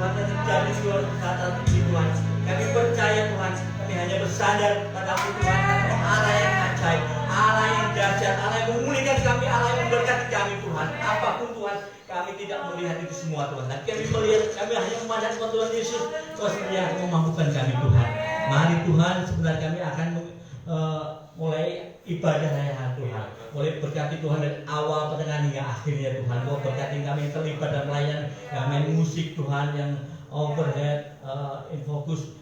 Tuhan yang terjadi di luar kata Tuhan. Kami percaya Tuhan, kami hanya bersandar pada Tuhan, Allah yang ajaib, Allah yang dahsyat, Allah yang memulihkan kami, Allah yang memberkati kami Tuhan. Apapun Tuhan, kami tidak melihat itu semua Tuhan. Tapi kami melihat, kami hanya memandang kepada Tuhan Yesus, Kau sendiri yang memampukan kami Tuhan. Mari Tuhan, sebentar kami akan mulai ibadah ya Tuhan. Boleh berkati Tuhan dari awal, pertengahan hingga akhirnya Tuhan. Kau berkati kami yang terlibat dalam pelayanan, yang main musik Tuhan, yang overhead, infokus,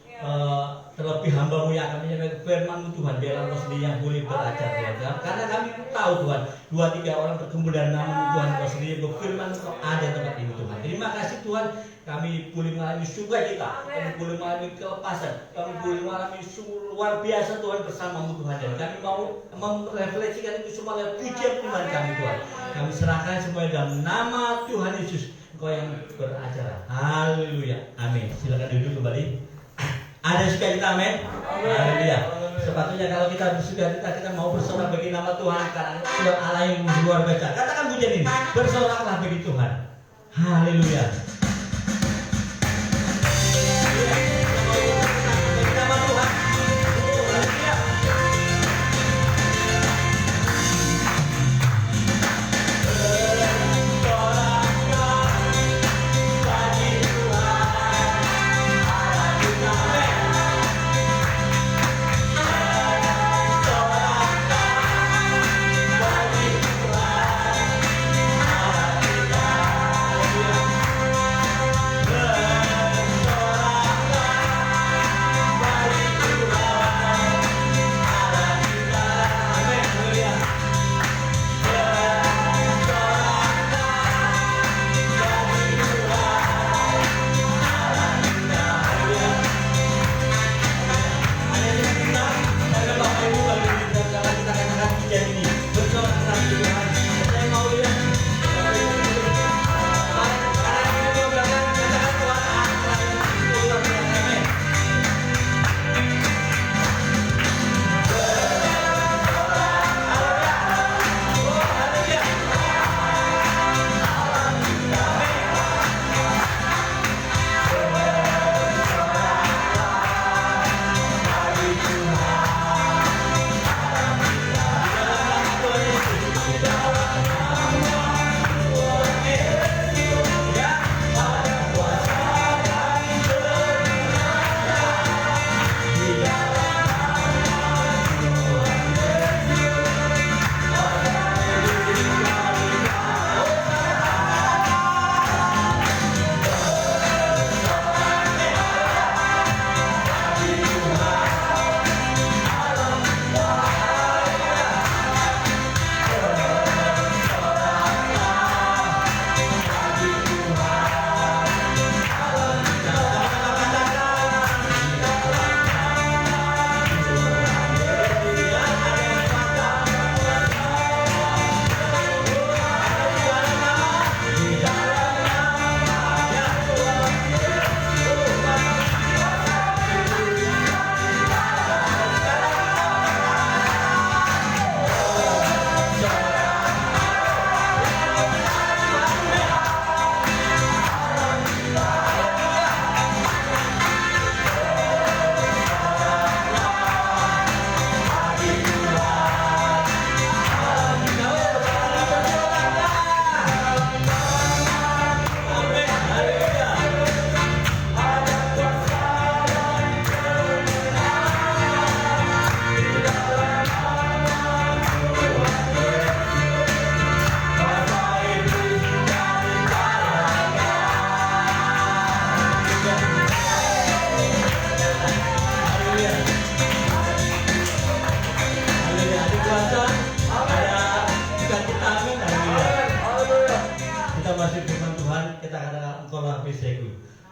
terlebih hamba-Mu yang akan menyampaikan firman-Mu Tuhan. Biarlah Kau sendiri yang boleh belajar Tuhan. Karena kami tahu Tuhan, 2-3 orang berkumpul dalam nama-Mu Tuhan, Kau sendiri berfirman, Kau ada tempat ini Tuhan. Terima kasih Tuhan. Kami boleh mengalami sukacita, kami boleh mengalami kelepasan, kami boleh mengalami luar biasa Tuhan bersama-Mu Tuhan. Dan kami mau merefleksikan itu semua lewat pujian Tuhan kami Tuhan. Kami serahkan semuanya dalam nama Tuhan Yesus, Engkau yang beracara. Haleluya, amin. Silakan duduk kembali. Ada sukacita, amin. Haleluya. Sepatutnya kalau kita bersukacita, kita mau bersorak bagi nama Tuhan karena Tuhan Allah yang luar biasa. Katakan pujian ini, bersoraklah bagi Tuhan. Haleluya.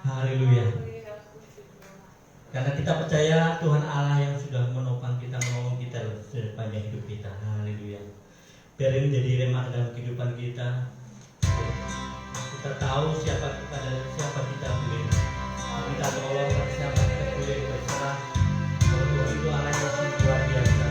Haleluya. Karena kita percaya Tuhan Allah yang sudah menopang kita, menolong kita sepanjang hidup kita. Haleluya. Biar ini menjadi rema dalam kehidupan kita. Kita tahu siapa kita dan siapa kita boleh minta tolong, siapa kita boleh berserah. Kalau Tuhan itu Allah yang luar biasa.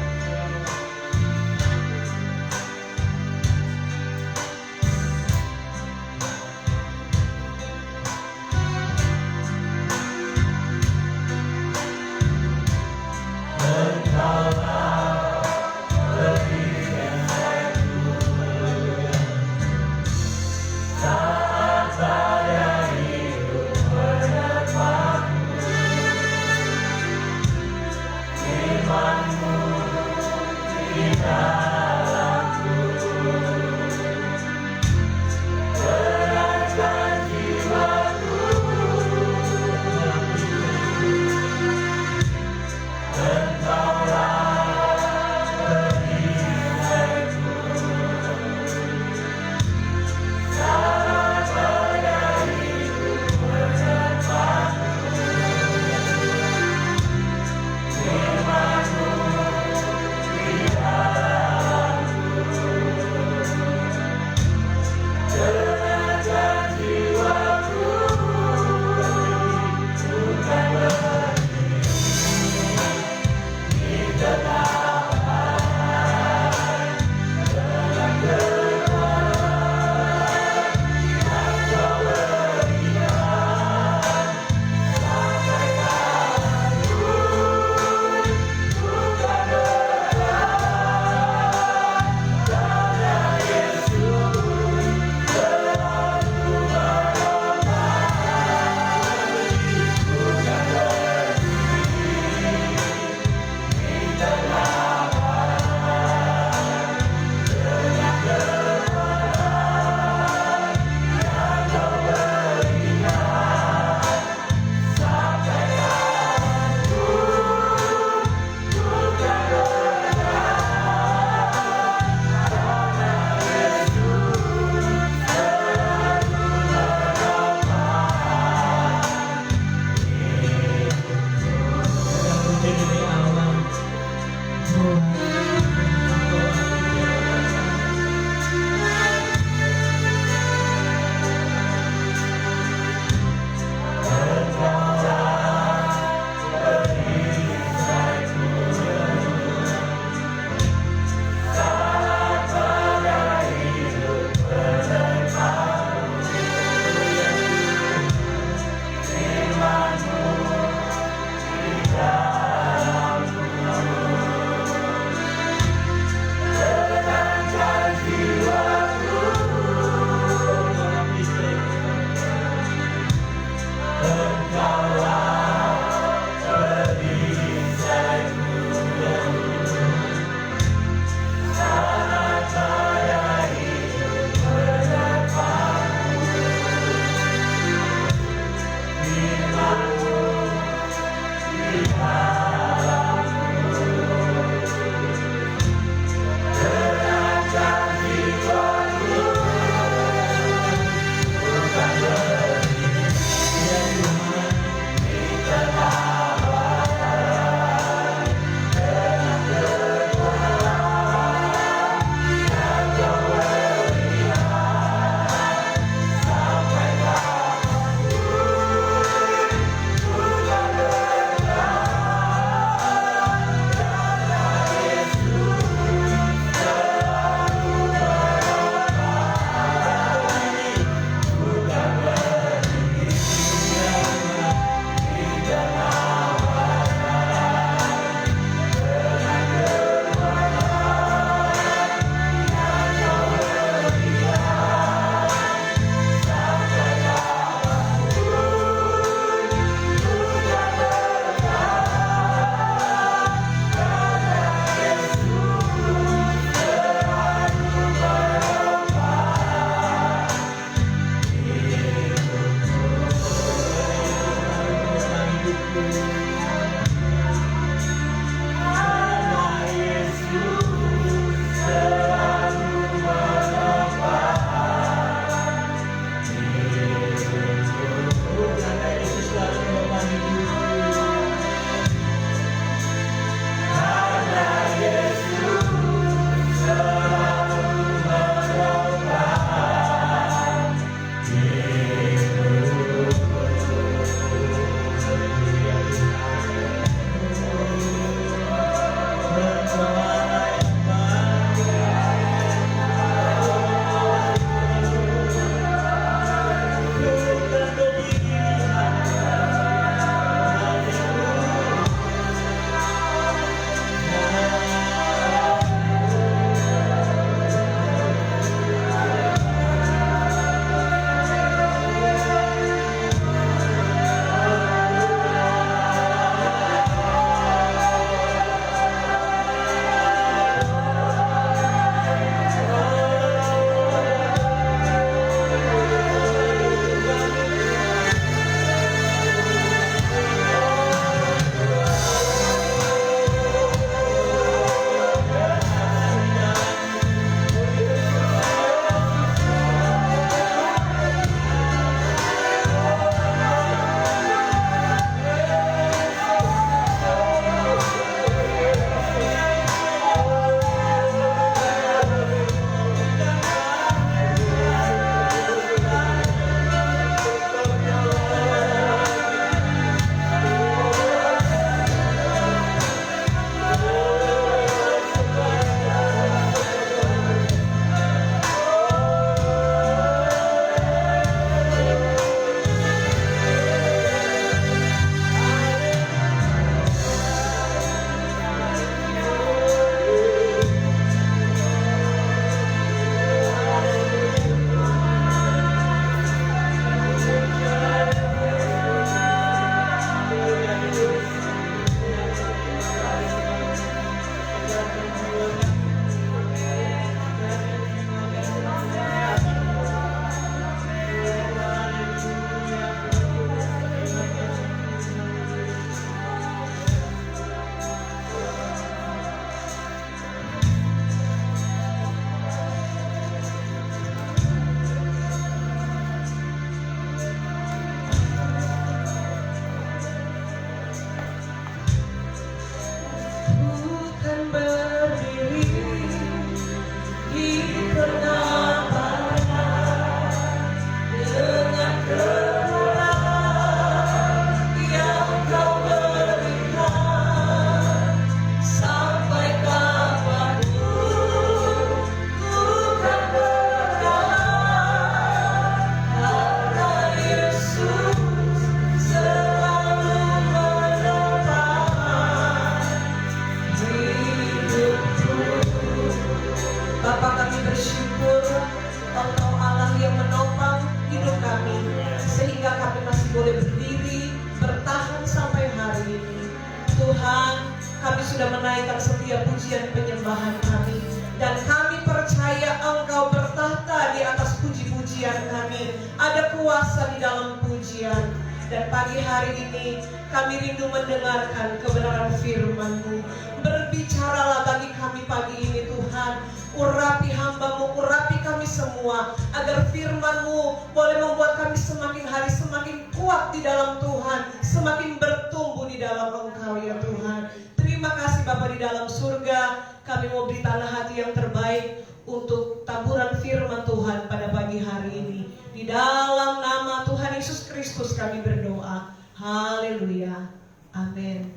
boleh berdiri, bertahan sampai hari ini. Tuhan, kami sudah menaikkan setiap pujian penyembahan kami, dan kami percaya Engkau bertahta di atas puji-pujian kami. Ada kuasa di dalam pujian. Dan pagi hari ini kami rindu mendengarkan kebenaran firman-Mu. Berbicaralah bagi kami pagi ini Tuhan. Urapi hamba-Mu, urapi kami semua, agar firman-Mu boleh membuat kami semakin hari semakin kuat di dalam Tuhan, semakin bertumbuh di dalam Engkau ya Tuhan. Terima kasih Bapa di dalam surga. Kami mau beri tanah hati yang terbaik untuk taburan firman Tuhan pada pagi hari ini. Di dalam nama Tuhan Yesus Kristus kami berdoa. Haleluya. Amin.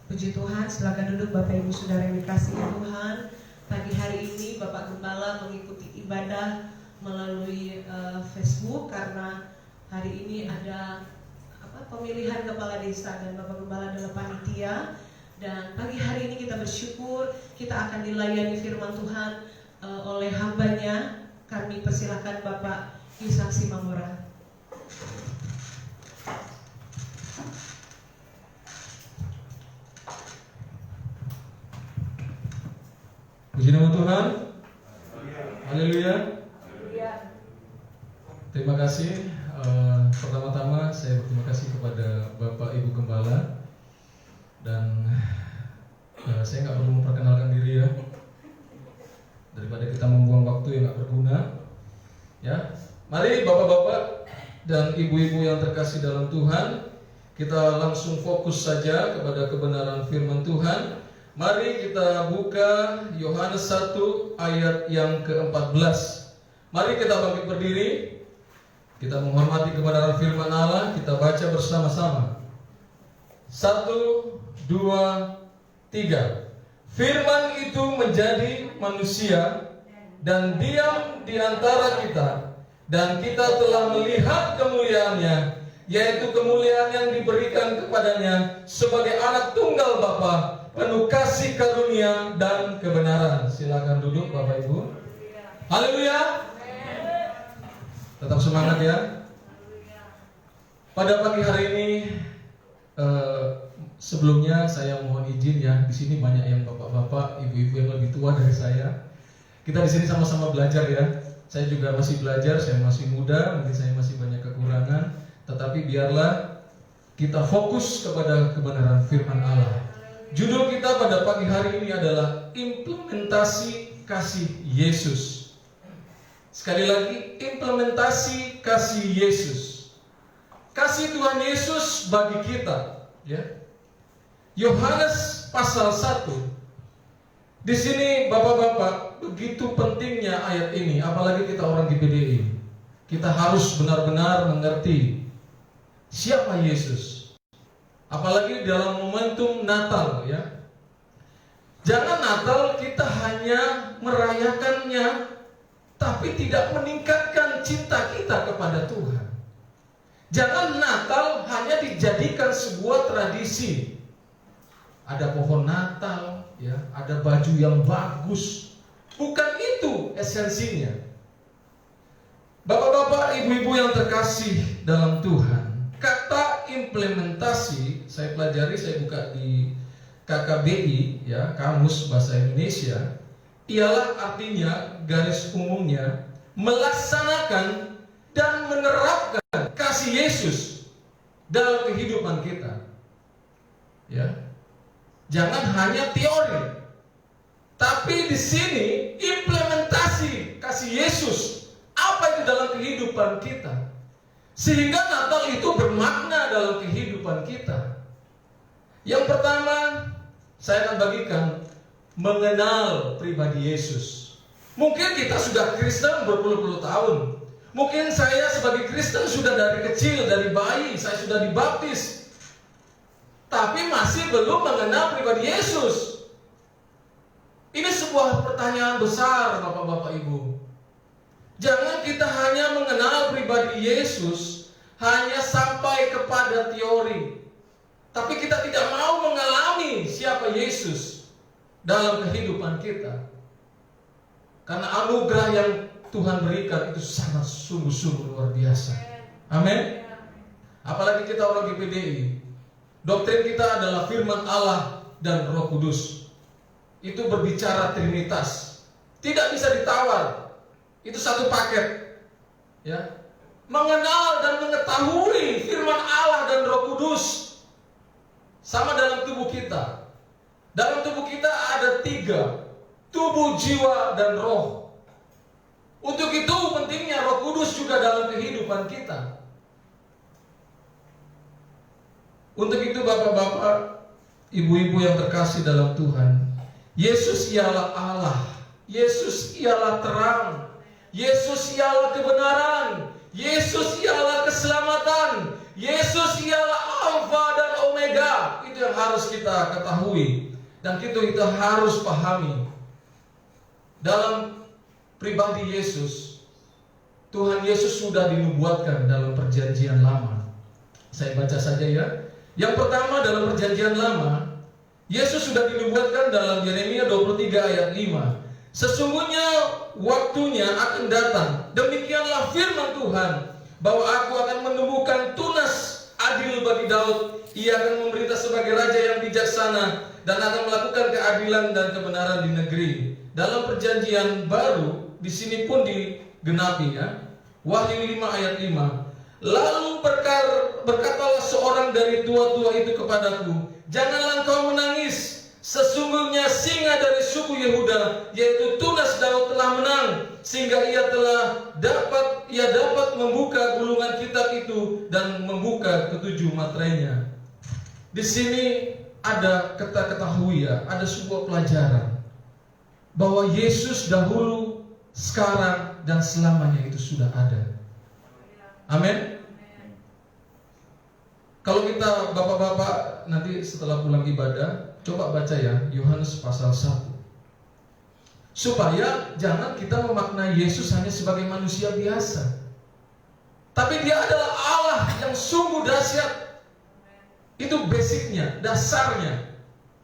Puji Tuhan. Silakan duduk Bapak Ibu Saudara yang dikasihi Tuhan. Pagi hari ini Bapak Gembala mengikuti ibadah melalui Facebook karena hari ini ada pemilihan kepala desa dan Bapak Gembala adalah panitia. Dan pagi hari ini kita bersyukur kita akan dilayani firman Tuhan oleh hambanya. Kami persilakan Bapak Ishak Simamora. Puji nama Tuhan. Haleluya. Terima kasih. Pertama-tama saya berterima kasih kepada Bapak Ibu Gembala. Dan saya nggak perlu memperkenalkan diri ya, daripada kita membuang waktu yang nggak berguna. Ya, mari bapak-bapak dan ibu-ibu yang terkasih dalam Tuhan, kita langsung fokus saja kepada kebenaran firman Tuhan. Mari kita buka Yohanes 1 ayat yang ke-14. Mari kita bangkit berdiri. Kita menghormati kebenaran firman Allah. Kita baca bersama-sama. 1, 2, 3. Firman itu menjadi manusia dan diam di antara kita, dan kita telah melihat kemuliaannya, yaitu kemuliaan yang diberikan kepadanya sebagai anak tunggal Bapa, penuh kasih karunia dan kebenaran. Silakan duduk Bapak Ibu. Haleluya. Tetap semangat ya. Pada pagi hari ini sebelumnya saya mohon izin ya, di sini banyak yang bapak-bapak, ibu-ibu yang lebih tua dari saya. Kita di sini sama-sama belajar ya. Saya juga masih belajar, saya masih muda, mungkin saya masih banyak kekurangan, tetapi biarlah kita fokus kepada kebenaran firman Allah. Judul kita pada pagi hari ini adalah implementasi kasih Yesus. Sekali lagi, implementasi kasih Yesus. Kasih Tuhan Yesus bagi kita, ya. Yohanes pasal 1. Di sini bapak-bapak, begitu pentingnya ayat ini, apalagi kita orang GPDI. Kita harus benar-benar mengerti siapa Yesus. Apalagi dalam momentum Natal ya. Jangan Natal kita hanya merayakannya tapi tidak meningkatkan cinta kita kepada Tuhan. Jangan Natal hanya dijadikan sebuah tradisi. Ada pohon Natal, ya, ada baju yang bagus. Bukan itu esensinya. Bapak-bapak, ibu-ibu yang terkasih dalam Tuhan, kata implementasi saya pelajari, saya buka di KKBI, ya, Kamus Bahasa Indonesia, ialah artinya garis umumnya melaksanakan dan menerapkan kasih Yesus dalam kehidupan kita. Ya. Jangan hanya teori, tapi di sini implementasi kasih Yesus apa itu dalam kehidupan kita, sehingga Natal itu bermakna dalam kehidupan kita. Yang pertama, saya akan bagikan mengenal pribadi Yesus. Mungkin kita sudah Kristen berpuluh-puluh tahun. Mungkin saya sebagai Kristen sudah dari kecil, dari bayi saya sudah dibaptis, tapi masih belum mengenal pribadi Yesus. Ini sebuah pertanyaan besar Bapak-bapak Ibu. Jangan kita hanya mengenal pribadi Yesus hanya sampai kepada teori, tapi kita tidak mau mengalami siapa Yesus dalam kehidupan kita. Karena anugerah yang Tuhan berikan itu sangat sungguh-sungguh luar biasa. Amin. Apalagi kita orang GPDI. Doktrin kita adalah firman Allah dan Roh Kudus. Itu berbicara Trinitas. Tidak bisa ditawar. Itu satu paket. Ya. Mengenal dan mengetahui firman Allah dan Roh Kudus. Sama dalam tubuh kita. Dalam tubuh kita ada 3. Tubuh, jiwa, dan roh. Untuk itu pentingnya Roh Kudus juga dalam kehidupan kita. Untuk itu bapak-bapak, ibu-ibu yang terkasih dalam Tuhan, Yesus ialah Allah. Yesus ialah terang. Yesus ialah kebenaran. Yesus ialah keselamatan. Yesus ialah Alfa dan Omega. Itu yang harus kita ketahui. Dan itu kita harus pahami. Dalam pribadi Yesus, Tuhan Yesus sudah dinubuatkan dalam perjanjian lama. Saya baca saja ya. Yang pertama dalam perjanjian lama, Yesus sudah dinubuatkan dalam Yeremia 23 ayat 5. Sesungguhnya waktunya akan datang, demikianlah firman Tuhan, bahwa aku akan menumbuhkan tunas adil bagi Daud. Ia akan memerintah sebagai raja yang bijaksana dan akan melakukan keadilan dan kebenaran di negeri. Dalam perjanjian baru, di sini pun digenapi ya. Wahyu 5 ayat 5. Lalu berkatalah seorang dari tua-tua itu kepadaku, janganlah engkau menangis. Sesungguhnya singa dari suku Yehuda, yaitu tunas Daud, telah menang, sehingga ia dapat membuka gulungan kitab itu dan membuka ketujuh materainya. Di sini ada kita ketahui ya, ada sebuah pelajaran bahwa Yesus dahulu, sekarang, dan selamanya itu sudah ada. Amin. Kalau kita bapak-bapak nanti setelah pulang ibadah, coba baca ya Yohanes pasal 1. Supaya jangan kita memaknai Yesus hanya sebagai manusia biasa. Tapi dia adalah Allah yang sungguh dahsyat. Itu basicnya, dasarnya.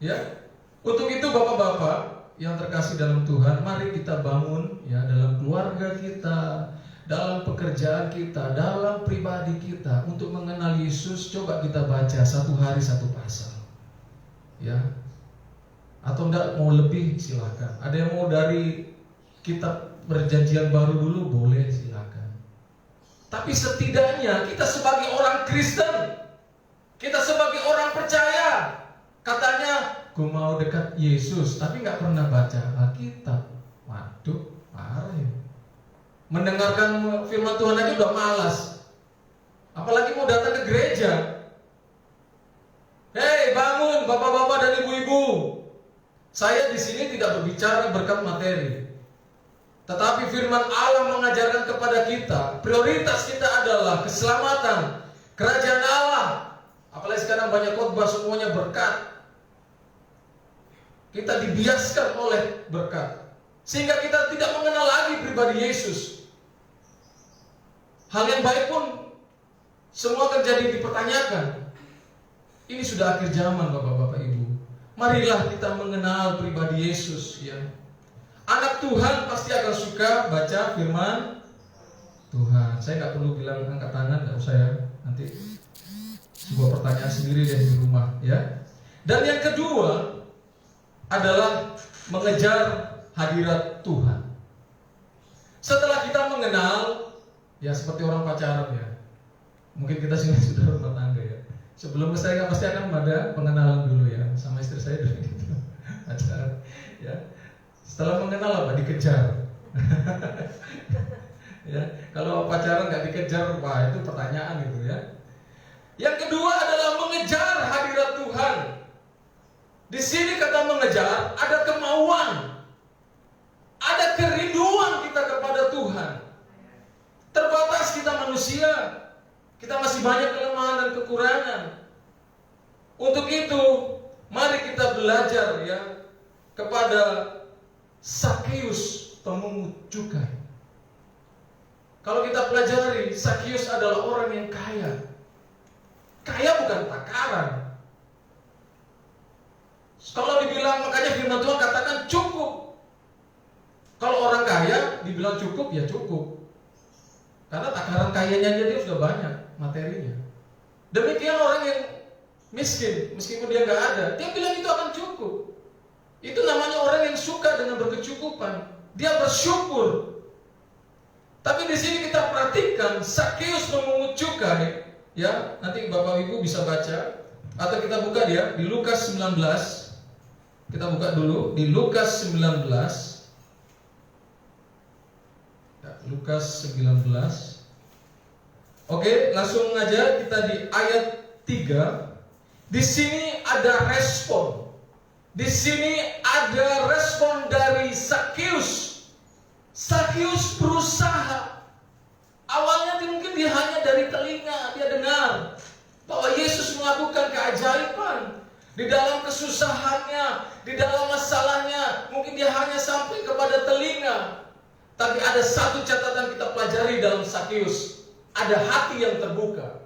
Ya. Untuk itu bapak-bapak yang terkasih dalam Tuhan, mari kita bangun ya dalam keluarga kita, dalam pekerjaan kita, dalam pribadi kita untuk mengenal Yesus. Coba kita baca satu hari satu pasal, ya. Atau enggak mau lebih silakan. Ada yang mau dari kitab perjanjian baru dulu boleh silakan. Tapi setidaknya kita sebagai orang Kristen, kita sebagai orang percaya, katanya gue mau dekat Yesus, tapi nggak pernah baca Alkitab. Waduh, parah ya. Mendengarkan firman Tuhan aja udah malas, apalagi mau datang ke gereja. Hei, bangun bapak-bapak dan ibu-ibu. Saya di sini tidak berbicara berkat materi, tetapi firman Allah mengajarkan kepada kita, prioritas kita adalah keselamatan, kerajaan Allah. Apalagi sekarang banyak khotbah semuanya berkat. Kita dibiaskan oleh berkat, sehingga kita tidak mengenal lagi pribadi Yesus. Hal yang baik pun semua terjadi dipertanyakan. Ini sudah akhir zaman bapak-bapak ibu. Marilah kita mengenal pribadi Yesus ya. Anak Tuhan pasti akan suka baca firman Tuhan. Saya nggak perlu bilang angkat tangan, nggak usah ya. Nanti sebuah pertanyaan sendiri deh di rumah ya. Dan yang kedua adalah mengejar hadirat Tuhan. Setelah kita mengenal, ya seperti orang pacaran ya. Mungkin kita sini sudah rumah tangga ya. Sebelum saya pasti akan ada pengenalan dulu ya. Sama istri saya dulu gitu. Pacaran ya. Setelah mengenal apa? Dikejar. Ya, kalau pacaran nggak dikejar, wah itu pertanyaan gitu ya. Yang kedua adalah mengejar hadirat Tuhan. Di sini kata mengejar, ada kemauan, ada kerinduan kita kepada Tuhan. Terbatas kita manusia, kita masih banyak kelemahan dan kekurangan. Untuk itu, mari kita belajar ya kepada Sakeus pemungut cukai. Kalau kita pelajari, Sakeus adalah orang yang kaya. Kaya bukan takaran. Kalau dibilang, makanya firman Tuhan katakan cukup. Kalau orang kaya dibilang cukup, ya cukup. Karena takaran kayanya dia sudah banyak materinya. Demikian orang yang miskin, meskipun dia nggak ada, dia bilang itu akan cukup. Itu namanya orang yang suka dengan berkecukupan. Dia bersyukur. Tapi di sini kita perhatikan Sakeus memungut cukai, ya. Nanti Bapak Ibu bisa baca atau kita buka dia di Lukas 19. Kita buka dulu di Lukas 19. Ya, Lukas 19. Oke, langsung aja kita di ayat 3. Di sini ada respon. Di sini ada respon dari Sakeus. Sakeus berusaha. Awalnya mungkin dia hanya dari telinga, dia dengar bahwa Yesus melakukan keajaiban. Di dalam kesusahannya, di dalam masalahnya, mungkin dia hanya sampai kepada telinga. Tapi ada satu catatan kita pelajari dalam Sakeus. Ada hati yang terbuka.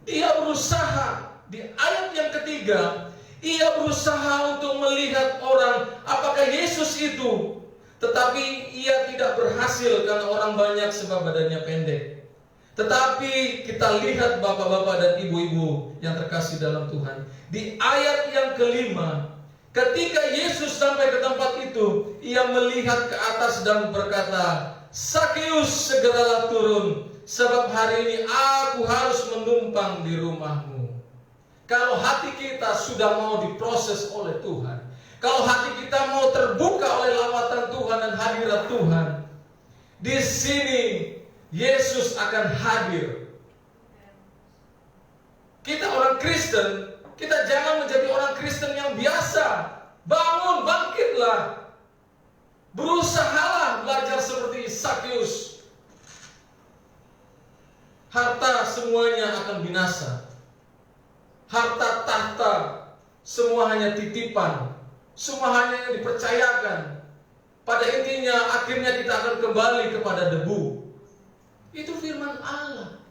Dia berusaha. Di ayat yang ketiga, ia berusaha untuk melihat orang apakah Yesus itu. Tetapi ia tidak berhasil karena orang banyak sebab badannya pendek. Tetapi kita lihat bapak-bapak dan ibu-ibu yang terkasih dalam Tuhan. Di ayat yang kelima, ketika Yesus sampai ke tempat itu, ia melihat ke atas dan berkata, Sakeus, segeralah turun, sebab hari ini aku harus menumpang di rumahmu. Kalau hati kita sudah mau diproses oleh Tuhan, kalau hati kita mau terbuka oleh lawatan Tuhan dan hadirat Tuhan, di sini Yesus akan hadir. Kita orang Kristen, kita jangan menjadi orang Kristen yang biasa. Bangun, bangkitlah. Berusahalah belajar seperti Sakeus. Harta semuanya akan binasa. Harta tahta semua hanya titipan, semua hanya yang dipercayakan. Pada intinya akhirnya kita akan kembali kepada debu. Itu firman Allah.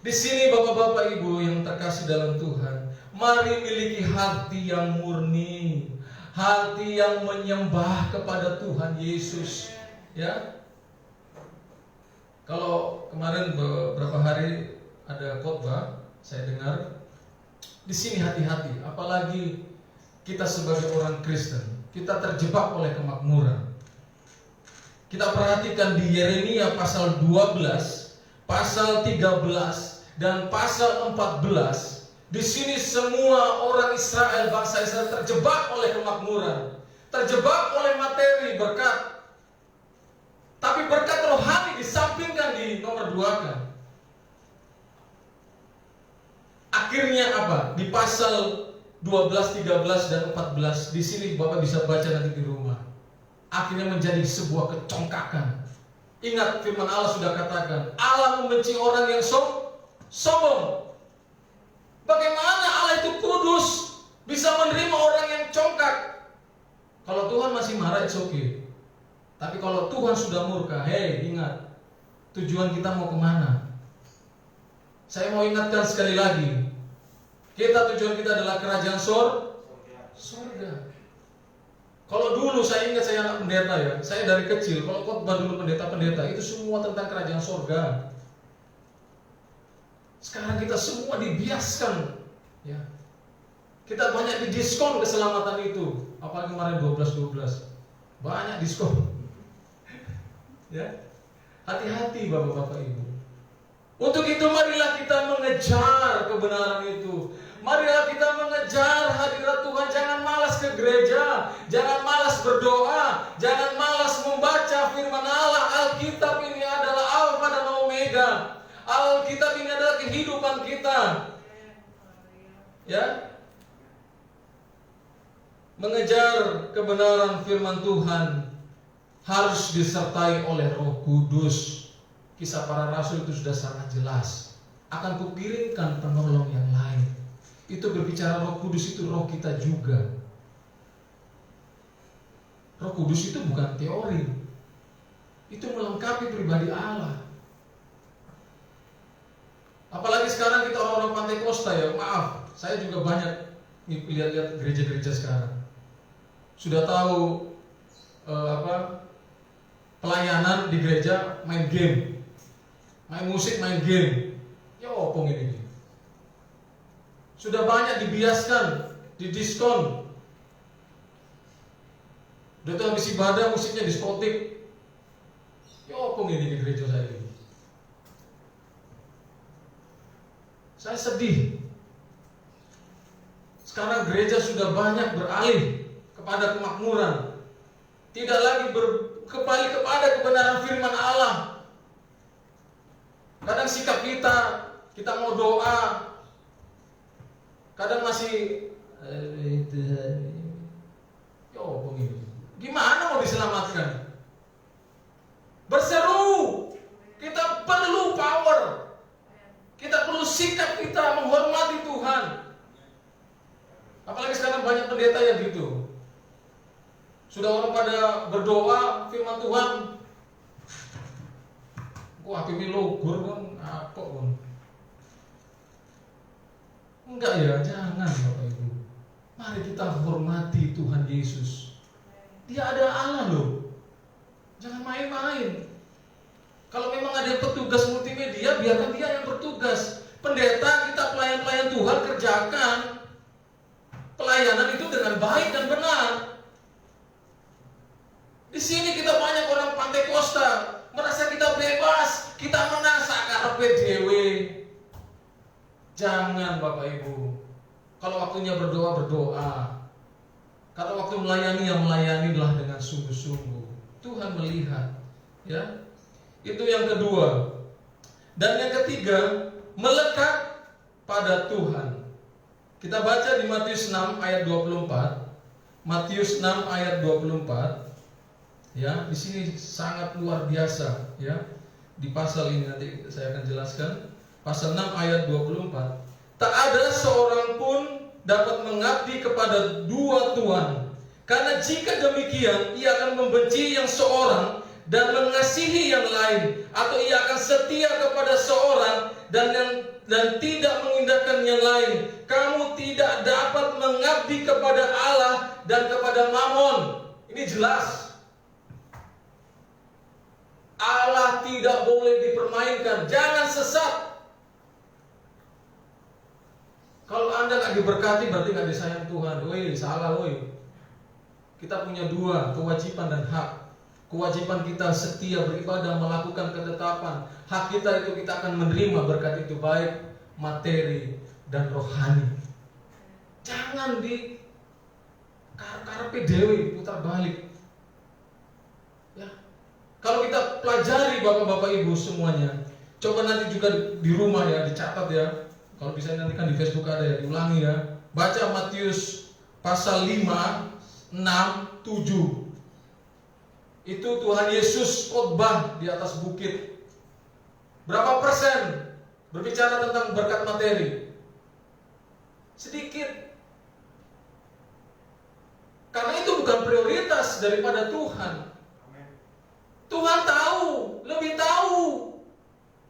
Di sini bapak-bapak ibu yang terkasih dalam Tuhan, mari miliki hati yang murni, hati yang menyembah kepada Tuhan Yesus. Ya. Kalau kemarin beberapa hari ada khotbah, saya dengar di sini hati-hati, apalagi kita sebagai orang Kristen, kita terjebak oleh kemakmuran. Kita perhatikan di Yeremia pasal 12, pasal 13 dan pasal 14. Di sini semua orang Israel, bangsa Israel terjebak oleh kemakmuran, terjebak oleh materi berkat. Tapi berkat rohani disampingkan, di nomor 2 kan. Akhirnya apa? Di pasal 12, 13 dan 14. Di sini Bapak bisa baca nanti di rumah. Akhirnya menjadi sebuah kecongkakan. Ingat firman Allah sudah katakan, Allah membenci orang yang sombong. Bagaimana Allah itu kudus bisa menerima orang yang congkak? Kalau Tuhan masih marah, it's okay. Tapi kalau Tuhan sudah murka, hey, ingat tujuan kita mau kemana? Saya mau ingatkan sekali lagi, tujuan kita adalah kerajaan surga. Kalau dulu saya ingat, saya anak pendeta ya, saya dari kecil kalau khotbah dulu pendeta-pendeta itu semua tentang kerajaan surga. Sekarang kita semua dibiaskan, ya. Kita banyak didiskon keselamatan itu, apalagi kemarin 12 banyak diskon. Ya, hati-hati bapak-bapak ibu. Untuk itu marilah kita mengejar kebenaran itu. Marilah kita mengejar hadirat Tuhan. Jangan malas ke gereja, jangan malas berdoa, jangan malas membaca firman Allah. Alkitab ini adalah Alfa dan Omega. Alkitab ini adalah kehidupan kita. Ya. Mengejar kebenaran firman Tuhan harus disertai oleh Roh Kudus. Kisah para rasul itu sudah sangat jelas. Akan kukirimkan penolong yang lain. Itu berbicara Roh Kudus, itu roh kita juga. Roh Kudus itu bukan teori. Itu melengkapi pribadi Allah. Apalagi sekarang kita orang-orang Pantai Kosta ya. Maaf, saya juga banyak lihat-lihat gereja-gereja sekarang. Sudah tahu pelayanan di gereja main game. main musik, main game. Ya opong ini. Sudah banyak dibiaskan, didiskon. Udah tuh habis ibadah musiknya diskotik. Ya opong ini di gereja saya ini. Saya sedih. Sekarang gereja sudah banyak beralih kepada kemakmuran. Tidak lagi kembali kepada kebenaran firman Allah. Kadang sikap kita mau doa, kadang masih gimana mau diselamatkan? Berseru, kita perlu power, kita perlu sikap kita menghormati Tuhan. Apalagi sekarang banyak pendeta yang gitu. Sudah orang pada berdoa firman Tuhan, wah pipi logur kan, apa pun. Enggak ya, jangan Bapak Ibu. Mari kita hormati Tuhan Yesus. Dia ada Allah loh. Jangan main-main. Kalau memang ada petugas multimedia, biarkan dia yang bertugas. Pendeta, kita pelayan-pelayan Tuhan, kerjakan pelayanan itu dengan baik dan benar. Di sini kita banyak orang Pantai Kosta, merasa kita bebas, kita menang sakarepe dhewe. Jangan Bapak Ibu. Kalau waktunya berdoa, berdoa. Kalau waktu melayani, yang melayanilah dengan sungguh-sungguh. Tuhan melihat, ya. Itu yang kedua. Dan yang ketiga, melekat pada Tuhan. Kita baca di Matius 6 ayat 24. Matius 6 ayat 24. Ya, di sini sangat luar biasa, ya. Di pasal ini nanti saya akan jelaskan. Pasal 6 ayat 24. Tak ada seorang pun dapat mengabdi kepada dua tuan. Karena jika demikian, ia akan membenci yang seorang dan mengasihi yang lain, atau ia akan setia kepada seorang dan tidak mengindahkan yang lain. Kamu tidak dapat mengabdi kepada Allah dan kepada Mammon. Ini jelas. Allah tidak boleh dipermainkan. Jangan sesat. Kalau Anda nggak diberkati, berarti nggak disayang Tuhan. Woi, salah woi. Kita punya dua, kewajiban dan hak. Kewajiban kita setia beribadah, melakukan ketetapan. Hak kita itu kita akan menerima berkat itu, baik materi dan rohani. Jangan di karepe dewe putar balik. Ya. Kalau kita pelajari Bapak-bapak Ibu semuanya, coba nanti juga di rumah ya, dicatat ya. Kalau bisa nanti kan di Facebook ada ya, diulangi ya. Baca Matius pasal 5, 6, 7. Itu Tuhan Yesus khotbah di atas bukit. Berapa persen berbicara tentang berkat materi? Sedikit. Karena itu bukan prioritas daripada Tuhan. Tuhan tahu, lebih tahu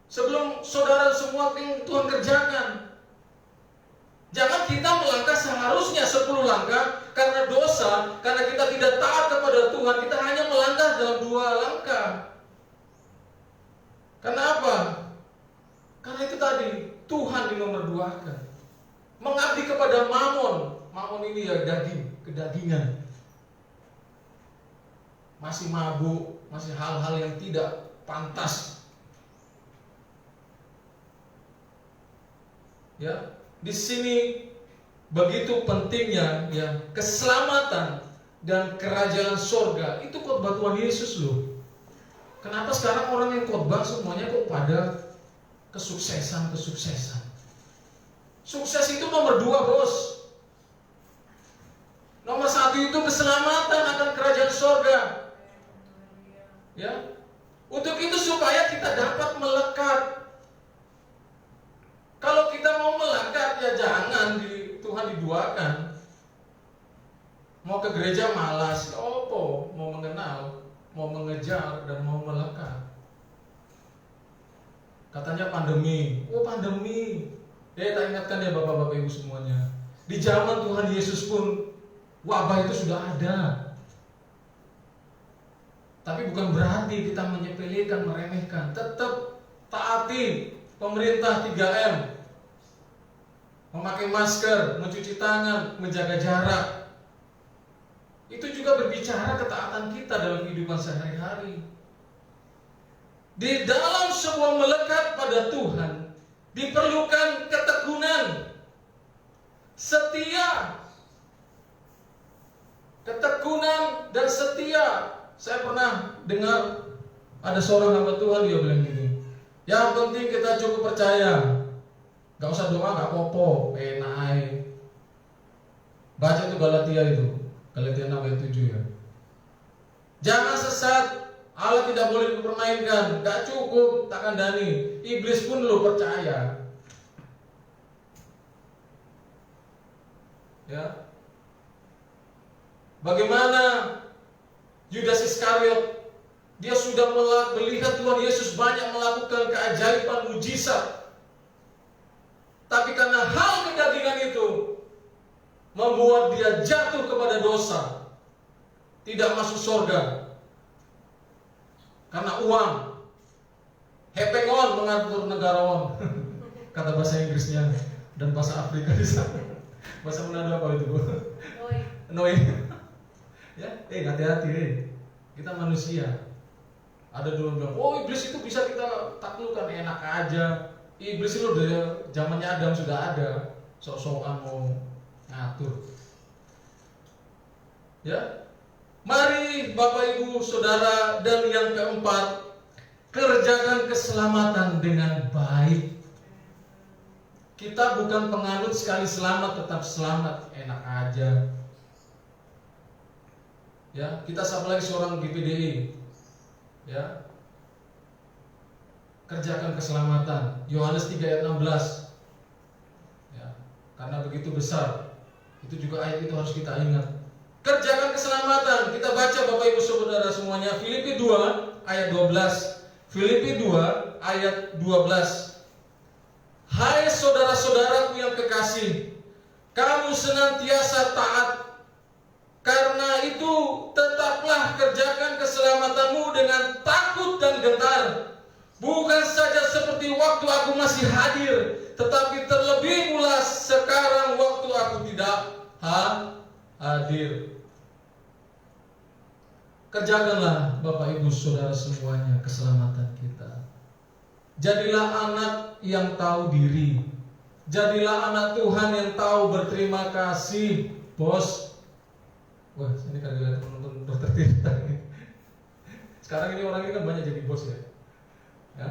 sebelum saudara semua yang Tuhan kerjakan. Jangan kita melangkah seharusnya 10 langkah karena dosa, karena kita tidak taat kepada Tuhan, kita hanya melangkah dalam 2 langkah. Kenapa? Karena itu tadi, Tuhan dinomor-2-kan. Mengabdi kepada Mammon. Mammon ini ya daging, kedagingan. Masih mabuk, masih hal-hal yang tidak pantas. Ya, di sini begitu pentingnya ya keselamatan dan kerajaan sorga. Itu khotbah Tuhan Yesus loh. Kenapa sekarang orang yang khotbah semuanya kok pada kesuksesan? Sukses itu nomor 2 bos. Nomor 1 itu keselamatan akan kerajaan sorga. Ya, untuk itu supaya kita dapat melekat. Kalau kita mau melekat ya jangan Tuhan diduakan. Mau ke gereja malas, opo, mau mengenal, mau mengejar dan mau melekat. Katanya pandemi, pandemi. Tak ingatkan ya Bapak-bapak Ibu semuanya. Di zaman Tuhan Yesus pun wabah itu sudah ada. Tapi bukan berarti kita menyepelekan, meremehkan. Tetap taati pemerintah 3M, memakai masker, mencuci tangan, menjaga jarak. Itu juga berbicara ketaatan kita dalam kehidupan sehari-hari. Di dalam sebuah melekat pada Tuhan diperlukan ketekunan, setia. Ketekunan dan setia. Saya pernah dengar ada seorang hamba Tuhan, dia bilang gini, yang penting kita cukup percaya, gak usah doa, gak apa-apa, enak aja. Baca itu Galatia 6 ayat 7 ya. Jangan sesat, Allah tidak boleh dipermainkan, gak cukup, tak kandani. Iblis pun lo percaya. Ya. Bagaimana Yudas Iskariot, dia sudah melihat Tuhan Yesus banyak melakukan keajaiban mujizat, tapi karena hal kedagingan itu membuat dia jatuh kepada dosa, tidak masuk surga karena uang. Hepengon mengatur negarawan kata bahasa Inggrisnya, dan bahasa Afrika di sana. Bahasa Manado apa itu, Bu? Noi. Ya, hati-hati, kita manusia. Ada dulu bilang, oh iblis itu bisa kita taklukkan, enak aja. Iblis itu dari zamannya Adam sudah ada, sok-sokan mau ngatur. Ya, mari Bapak Ibu Saudara, dan yang keempat, kerjakan keselamatan dengan baik. Kita bukan penganut sekali selamat tetap selamat, enak aja. Ya, kita sama lagi seorang GPDI. Ya. Kerjakan keselamatan. Yohanes 3 ayat 16. Ya, karena begitu besar. Itu juga ayat itu harus kita ingat. Kerjakan keselamatan. Kita baca Bapak Ibu Saudara semuanya, Filipi 2 ayat 12. Filipi 2 ayat 12. Hai saudara-saudaraku yang kekasih, kamu senantiasa taat. Karena itu tetaplah kerjakan keselamatanmu dengan takut dan gentar. Bukan saja seperti waktu aku masih hadir, tetapi terlebih pula sekarang waktu aku tidak hadir. Kerjakanlah Bapak Ibu Saudara semuanya keselamatan kita. Jadilah anak yang tahu diri. Jadilah anak Tuhan yang tahu berterima kasih, bos. Wah, ini kan lihat teman-teman bertertib tadi. Sekarang ini orang ini kan banyak jadi bos ya. Ya.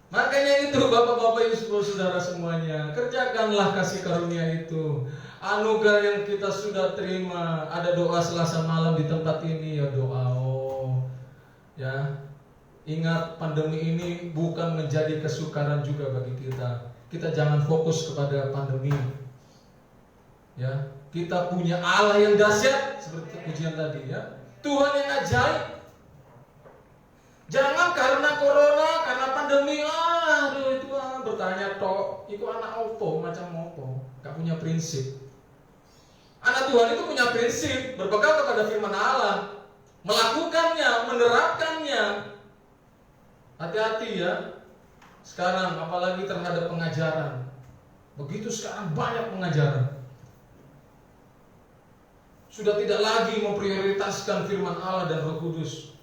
Makanya itu Bapak-bapak Ibu Saudara semuanya, kerjakanlah kasih karunia itu. Anugerah yang kita sudah terima. Ada doa Selasa malam di tempat ini, ya doa. Ya. Ingat, pandemi ini bukan menjadi kesukaran juga bagi kita. Kita jangan fokus kepada pandemi. Ya. Kita punya Allah yang dahsyat seperti pujian tadi ya. Tuhan yang ajaib. Jangan karena corona, karena pandemi, bertanya tok, itu anak opo, macam opo, gak punya prinsip. Anak Tuhan itu punya prinsip, berbekal kepada firman Allah, melakukannya, menerapkannya. Hati-hati ya. Sekarang apalagi terhadap pengajaran. Begitu sekarang banyak pengajaran. Sudah tidak lagi memprioritaskan firman Allah dan Roh Kudus.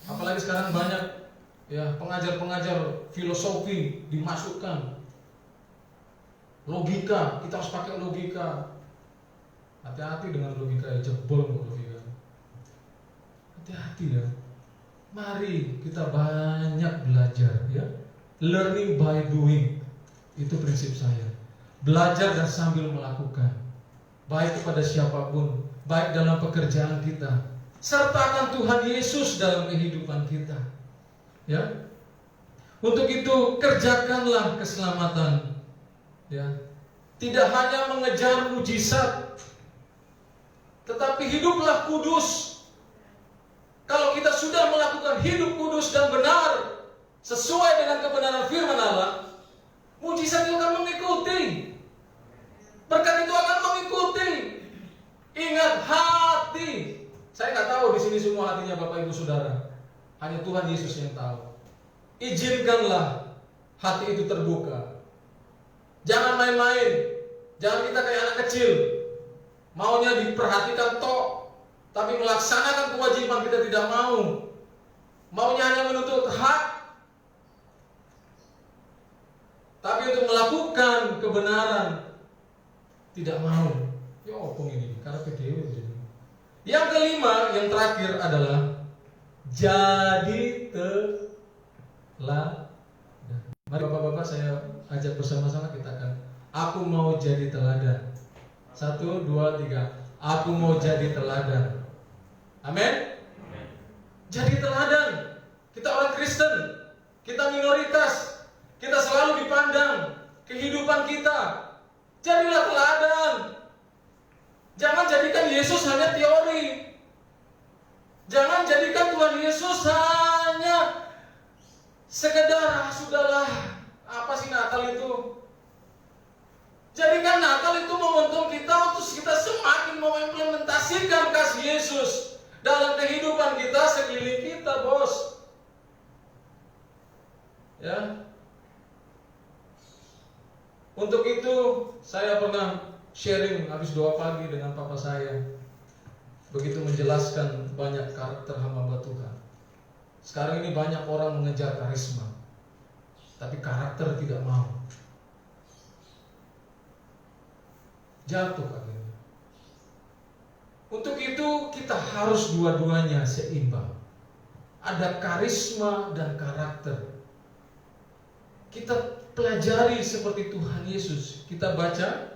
Apalagi sekarang banyak ya pengajar-pengajar filosofi dimasukkan. Logika, kita harus pakai logika. Hati-hati dengan logika, ya jebol logika. Hati-hati ya. Mari kita banyak belajar ya. Learning by doing. Itu prinsip saya. Belajar dan sambil melakukan. Baik kepada siapapun, baik dalam pekerjaan kita. Sertakan Tuhan Yesus dalam kehidupan kita. Ya. Untuk itu kerjakanlah keselamatan. Ya. Tidak hanya mengejar mujizat, tetapi hiduplah kudus. Kalau kita sudah melakukan hidup kudus dan benar sesuai dengan kebenaran firman Allah, mujizat itu akan mengikuti. Berkat itu akan mengikuti. Ingat, hati. Saya nggak tahu di sini semua hatinya Bapak Ibu Saudara. Hanya Tuhan Yesus yang tahu. izinkanlah hati itu terbuka. Jangan main-main. Jangan kita kayak anak kecil, maunya diperhatikan tok, tapi melaksanakan kewajiban kita tidak mau. Maunya hanya menuntut hak, tapi untuk melakukan kebenaran tidak mau. Ya opung ini, karena PDW. Yang kelima, yang terakhir adalah jadi teladan. Mari bapak-bapak saya ajak bersama-sama, kita akan aku mau jadi teladan. 1, 2, 3. Aku mau jadi teladan. Amin. Jadi teladan. Kita orang Kristen, kita minoritas, kita selalu dipandang kehidupan kita. Jadilah teladan. Jangan jadikan Yesus hanya teori. Jangan jadikan Tuhan Yesus hanya sekedar sudahlah, apa sih Natal itu? Jadikan Natal itu momentum kita untuk kita semakin mengimplementasikan kasih Yesus dalam kehidupan kita, sekeliling kita, bos. Ya. Untuk itu saya pernah sharing habis doa pagi dengan papa saya. Begitu menjelaskan banyak karakter hamba Tuhan. Sekarang ini banyak orang mengejar karisma, tapi karakter tidak mau. Jatuh akhirnya. Untuk itu kita harus dua-duanya seimbang. Ada karisma dan karakter. Kita pelajari seperti Tuhan Yesus. Kita baca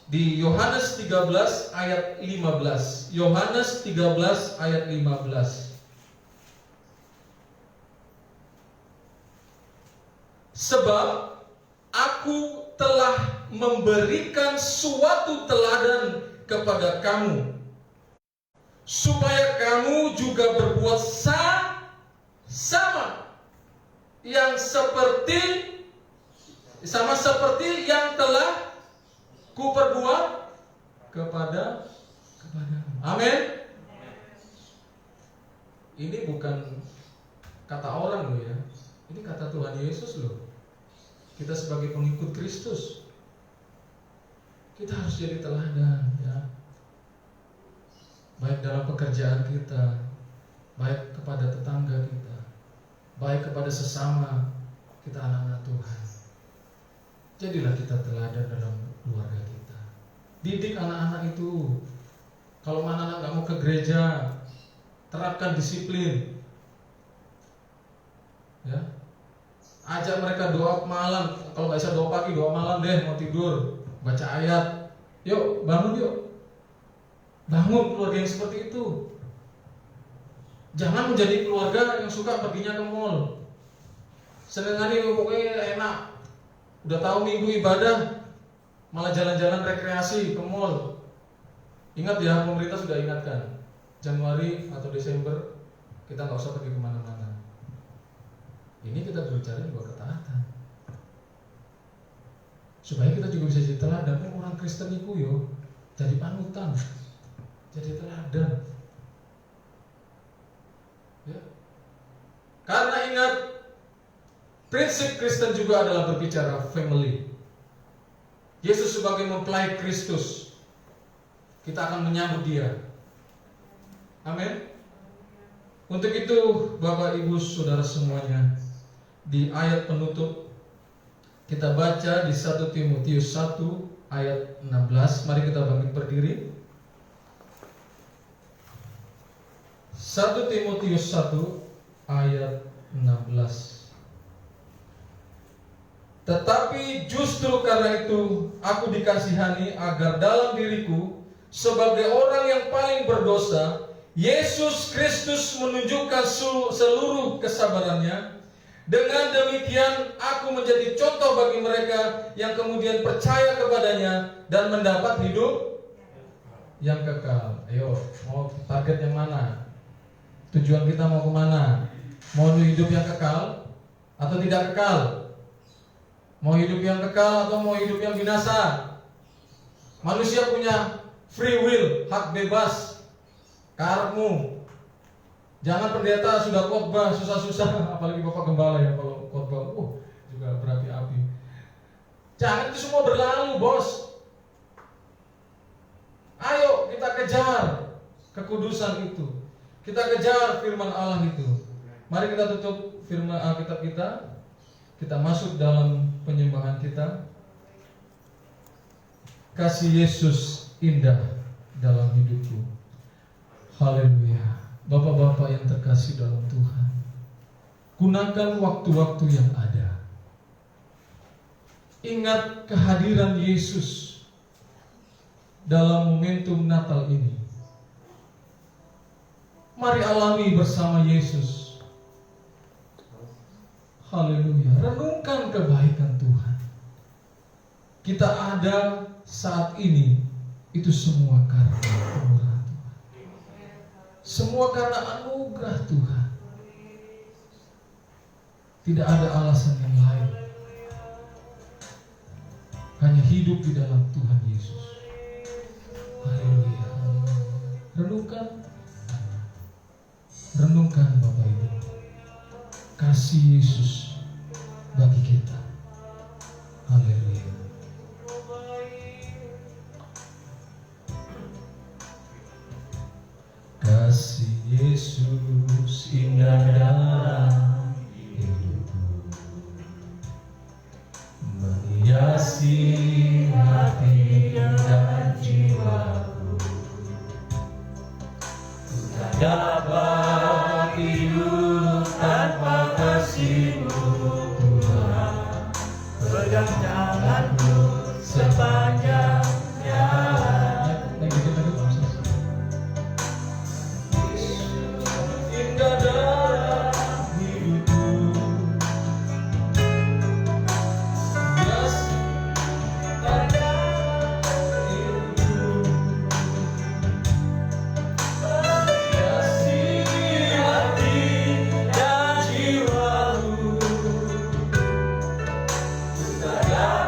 di Yohanes 13 ayat 15. Yohanes 13 ayat 15. Sebab aku telah memberikan suatu teladan kepada kamu, supaya kamu juga berbuat sama seperti yang telah kuperbuat kepadamu. Amin. Ini bukan kata orang loh ya. Ini kata Tuhan Yesus loh. Kita sebagai pengikut Kristus, kita harus jadi teladan ya. Baik dalam pekerjaan kita, baik kepada tetangga kita, baik kepada sesama kita anak-anak Tuhan. Jadilah kita teladan dalam keluarga kita. Didik anak-anak itu. Kalau anak-anak gak mau ke gereja, terapkan disiplin. Ya, ajak mereka doa malam. Kalau nggak bisa doa pagi, doa malam deh. Mau tidur, baca ayat. Yuk bangun yuk. Bangun keluarga yang seperti itu. Jangan menjadi keluarga yang suka perginya ke mall. Seneng hari pokoknya enak. Udah tahu minggu ibadah, malah jalan-jalan rekreasi ke mall. Ingat ya, pemerintah sudah ingatkan, Januari atau Desember kita nggak usah pergi kemana-mana. Ini kita berbicara juga ketaatan, supaya kita juga bisa jadi teladan. Orang Kristen itu yo jadi panutan, jadi teladan. Ya. Karena ingat, prinsip Kristen juga adalah berbicara family. Yesus sebagai mempelai Kristus, kita akan menyambut Dia. Amin. Untuk itu, Bapak, Ibu, Saudara semuanya, di ayat penutup kita baca di 1 Timotius 1 ayat 16. Mari kita bangkit berdiri. 1 Timotius 1 ayat 16. Tetapi justru karena itu aku dikasihani agar dalam diriku sebagai orang yang paling berdosa, Yesus Kristus menunjukkan seluruh kesabarannya. Dengan demikian aku menjadi contoh bagi mereka yang kemudian percaya kepadanya dan mendapat hidup yang kekal. Ayo, mau target yang mana? Tujuan kita mau kemana? Mau hidup yang kekal atau tidak kekal? Mau hidup yang kekal atau mau hidup yang binasa? Manusia punya free will, hak bebas. Karepmu Jangan pendeta sudah khotbah susah-susah, apalagi Bapak Gembala ya kalau khotbah, juga berapi-api. Jangan itu semua berlalu, bos. Ayo kita kejar kekudusan itu. Kita kejar firman Allah itu. Mari kita tutup firman Alkitab kita. Kita masuk dalam penyembahan kita. Kasih Yesus indah dalam hidupku. Haleluya. Bapak-bapak yang terkasih dalam Tuhan, gunakan waktu-waktu yang ada. Ingat kehadiran Yesus dalam momentum Natal ini. Mari alami bersama Yesus. Haleluya. Renungkan kebaikan Tuhan. Kita ada saat ini, itu semua karena kemurahan Tuhan. Semua karena anugerah Tuhan. Tidak ada alasan yang lain. Hanya hidup di dalam Tuhan Yesus. Haleluya. Renungkan Bapak Ibu, kasih Yesus bagi kita. Haleluya. Kasih Yesus indah dalam hidupku, menghiasi hati dan jiwaku. Ku tak dapat hidup tanpa kasih-Mu, Tuhan. Pegang tangan-Mu sepanjang Dapat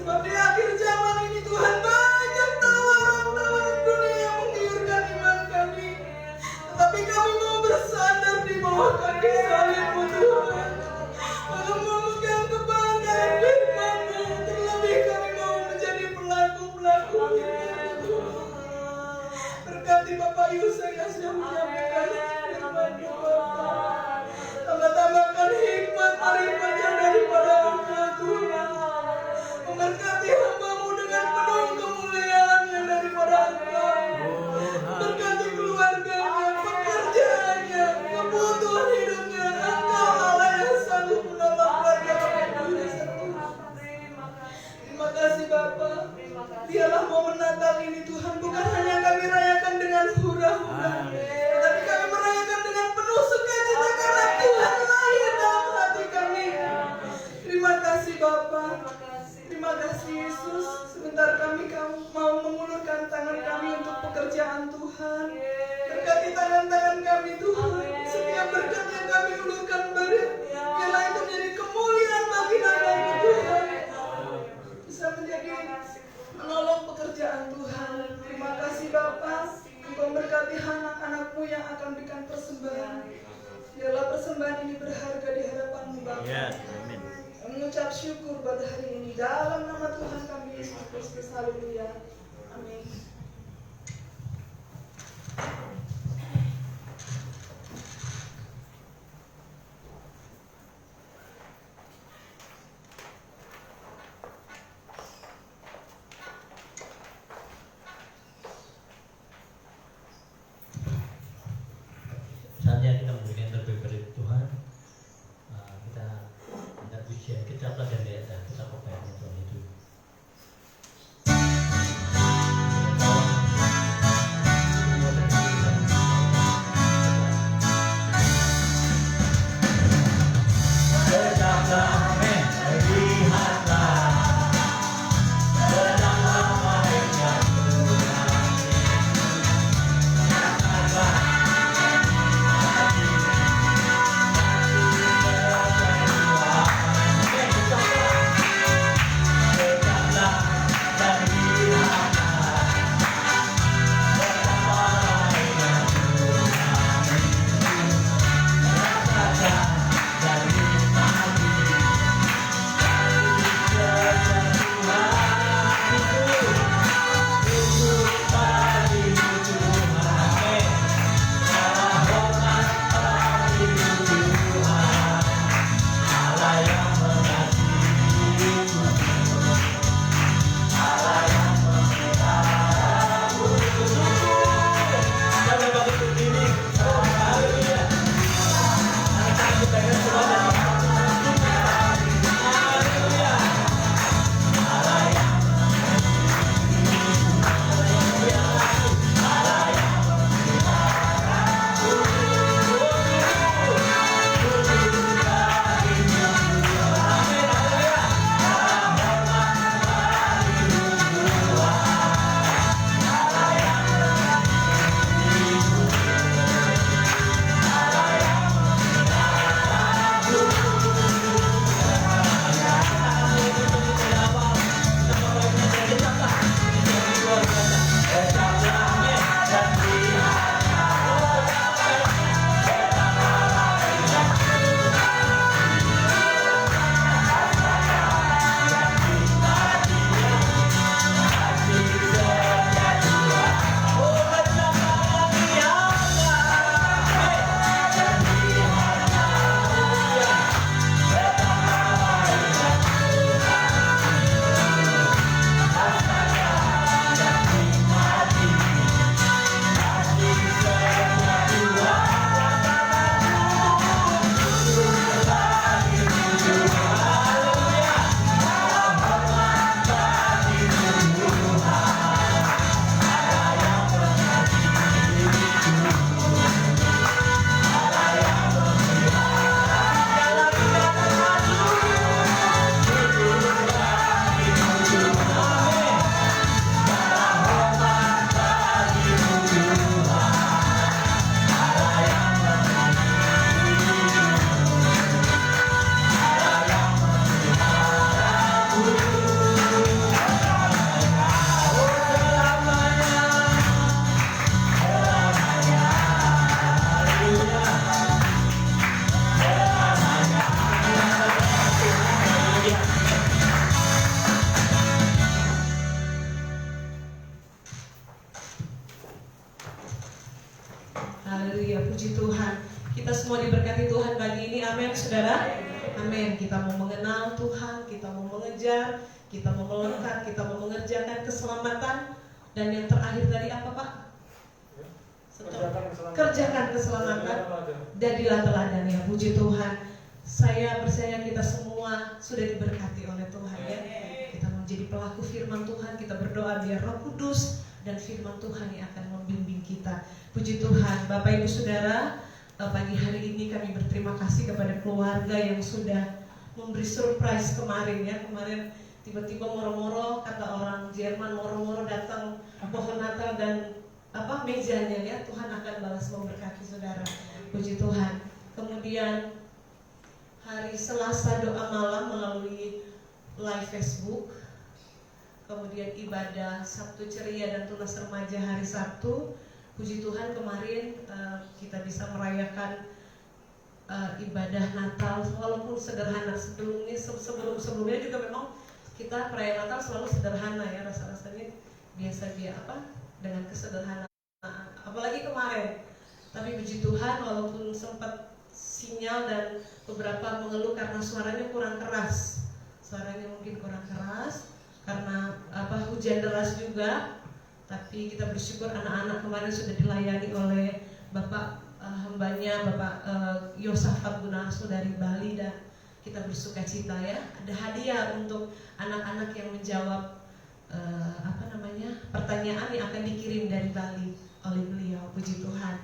Sebab di akhir zaman ini Tuhan banyak tawaran-tawaran dunia yang menggiurkan iman kami. Tetapi kami mau bersandar di bawah kaki salib-Mu Tuhan. Mau memegang kebanggaan firman-Mu. Terlebih kami mau menjadi pelaku-pelaku firman-Mu Tuhan. Berkati Bapak Yusuf yang sudah menyampaikan firman-Mu Bapak. Tambah-tambahkan hikmat arifan yang daripada Engkau Tuhan. Memberkati hamba-Mu dengan penuh kemuliaan yang daripada Engkau. Berkati keluarganya, pekerjaannya, kebutuhan hidupnya. Engkau Allah yang sanggup menolong keluarga Bapak Yusuf. Terima kasih Bapa. Biarlah momen Natal ini Tuhan bukan hanya kami rayakan dengan hura-hura, tetapi kami merayakan dengan penuh sukacita karena Tuhan lahir dalam hati kami. Terima kasih Bapa. Terima kasih Yesus. Sebentar kami mau mengulurkan tangan kami untuk pekerjaan Tuhan. Berkati tangan-tangan kami Tuhan. Setiap berkat yang kami ulurkan biarlah itu menjadi kemuliaan bagi nama-Mu Tuhan. Bisa menjadi menolong pekerjaan Tuhan. Terima kasih Bapa. Engkau berkati anak-anak-Mu yang akan berikan persembahan. Biarlah persembahan ini berharga di hadapan-Mu Bapa. Amin. Mengucap syukur pada hari ini dalam nama Tuhan kami Yesus Kristus. Haleluya. Amin. Saatnya kita memberikan yang terbaik dari Tuhan. Kita pujian, kita pelajari ayat, kita pakai Tuhan itu. Haleluya, puji Tuhan. Kita semua diberkati Tuhan pagi ini, amin saudara. Amin. Kita mau mengenal Tuhan, kita mau mengejar, kita mau melekat, kita mau mengerjakan keselamatan. Dan yang terakhir tadi apa Pak? Kerjakan keselamatan. Jadilah teladan ya, puji Tuhan. Saya percaya kita semua sudah diberkati oleh Tuhan ya. Kita menjadi pelaku firman Tuhan, kita berdoa biar Roh Kudus dan firman Tuhan yang akan membimbing kita. Puji Tuhan. Bapak Ibu Saudara, pagi hari ini kami berterima kasih kepada keluarga yang sudah memberi surprise kemarin ya. Kemarin tiba-tiba moro-moro, kata orang Jerman, moro-moro datang pohon Natal dan mejanya ya. Tuhan akan balas memberkati saudara. Puji Tuhan. Kemudian hari Selasa doa malam melalui live Facebook. Kemudian ibadah Sabtu ceria dan tunas remaja hari Sabtu. Puji Tuhan kemarin kita bisa merayakan ibadah Natal walaupun sederhana. Sebelumnya juga memang kita perayaan Natal selalu sederhana ya, rasa-rasanya biasa dia dengan kesederhanaan. Apalagi kemarin. Tapi puji Tuhan walaupun sempat sinyal dan beberapa mengeluh karena suaranya kurang keras. Suaranya mungkin kurang keras karena hujan deras juga. Tapi kita bersyukur anak-anak kemarin sudah dilayani oleh Bapak hambanya, Bapak Yosafat Gunarso dari Bali, dan kita bersuka cita ya. Ada hadiah untuk anak-anak yang menjawab pertanyaan yang akan dikirim dari Bali oleh beliau. Puji Tuhan.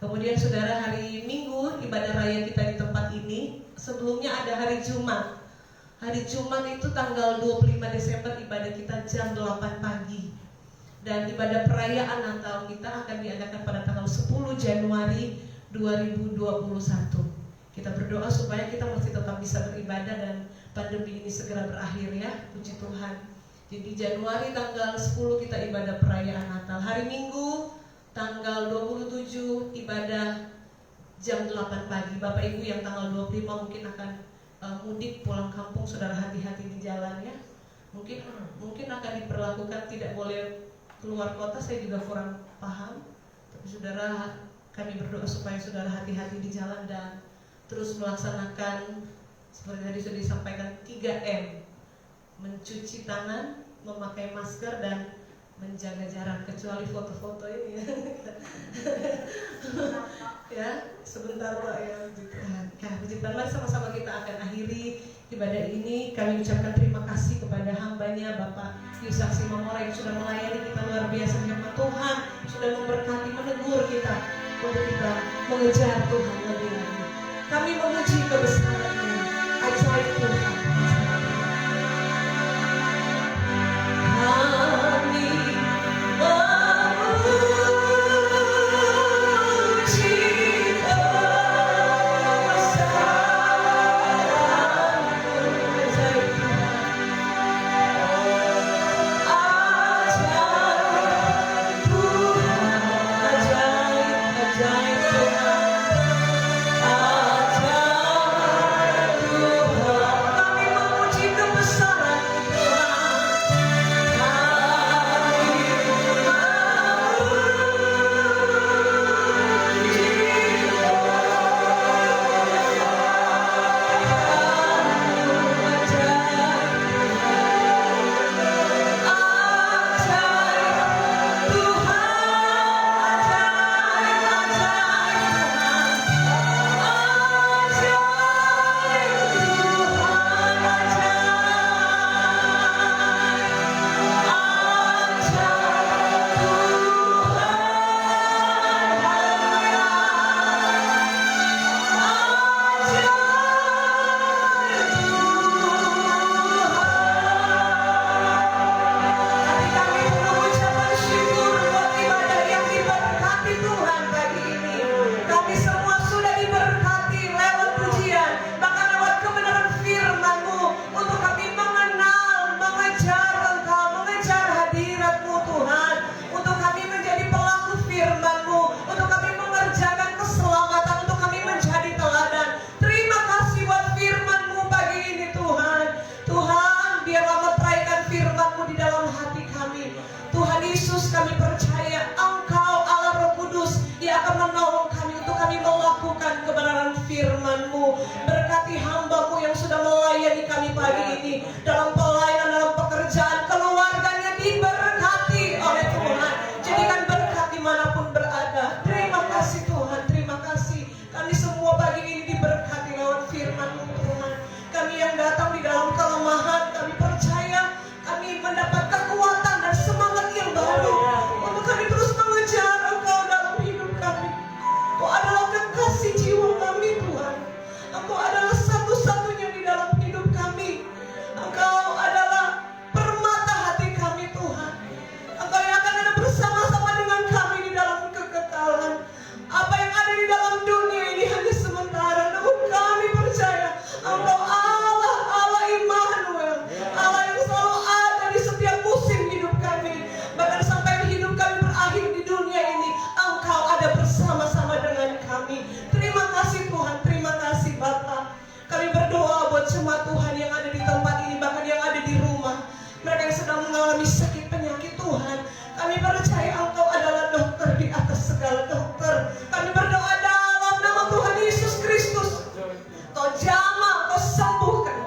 Kemudian saudara, hari Minggu ibadah raya kita di tempat ini. Sebelumnya ada hari Jumat. Hari Jumat itu tanggal 25 Desember ibadah kita jam 8 pagi. Dan ibadah perayaan Natal kita akan diadakan pada tanggal 10 Januari 2021. Kita berdoa supaya kita masih tetap bisa beribadah dan pandemi ini segera berakhir ya. Puji Tuhan. Jadi Januari tanggal 10 kita ibadah perayaan Natal. Hari Minggu tanggal 27 ibadah jam 8 pagi. Bapak Ibu yang tanggal 25 mungkin akan mudik pulang kampung, saudara hati-hati di jalan ya. Mungkin akan diperlakukan tidak boleh keluar kota, saya juga kurang paham. Tapi saudara, kami berdoa supaya saudara hati-hati di jalan dan terus melaksanakan seperti tadi sudah disampaikan 3M. Mencuci tangan, memakai masker, dan menjaga jarak, kecuali foto-foto ini ya. Ya, sebentar Pak ya. Puji Tuhan, mari sama-sama kita akan akhiri ibadah ini. Kami ucapkan terima kasih kepada hambanya Bapak Yusak Simamora yang sudah melayani kita luar biasa. Firman Tuhan sudah memberkati, menegur kita untuk kita mengejar Tuhan lebih lagi. Kami memuji kebesaran-Mu, ajaib Tuhan. Yesus, kami percaya Engkau Allah Roh Kudus yang akan menolong kami berkati hamba-Mu yang sudah melayani kami pagi ini. Dalam pelayanan, dalam pekerjaan, keluarganya diberkati oleh Tuhan. Jadikan berkat dimanapun berada. Terima kasih Tuhan, terima kasih. Kami semua pagi ini diberkati lewat firman-Mu Tuhan. Kami yang datang di dalam kelemahan, kami percaya kami mendapat kekuatan dan semangat yang baru untuk kami terus mengejar Engkau dalam hidup kami. Engkau adalah kekasih jiwa kami Tuhan. Engkau adalah satu-satunya di dalam hidup kami. Engkau adalah permata hati kami Tuhan. Engkau yang akan ada bersama-sama dengan kami di dalam kekekalan. Apa yang ada di dalam dunia ini hanya sementara. Namun kami percaya Engkau Allah, Allah Immanuel, Allah yang selalu ada di setiap musim hidup kami. Bahkan sampai hidup kami berakhir di dunia ini, Engkau ada bersama-sama dengan kami. Terima kasih Tuhan, terima kasih Bapa. Kami berdoa buat semua Tuhan yang ada di tempat ini, bahkan yang ada di rumah. Mereka yang sedang mengalami sakit penyakit Tuhan. Kami percaya Engkau adalah dokter di atas segala dokter. Kami berdoa dalam nama Tuhan Yesus Kristus. Kau jamah, Kau sembuhkan.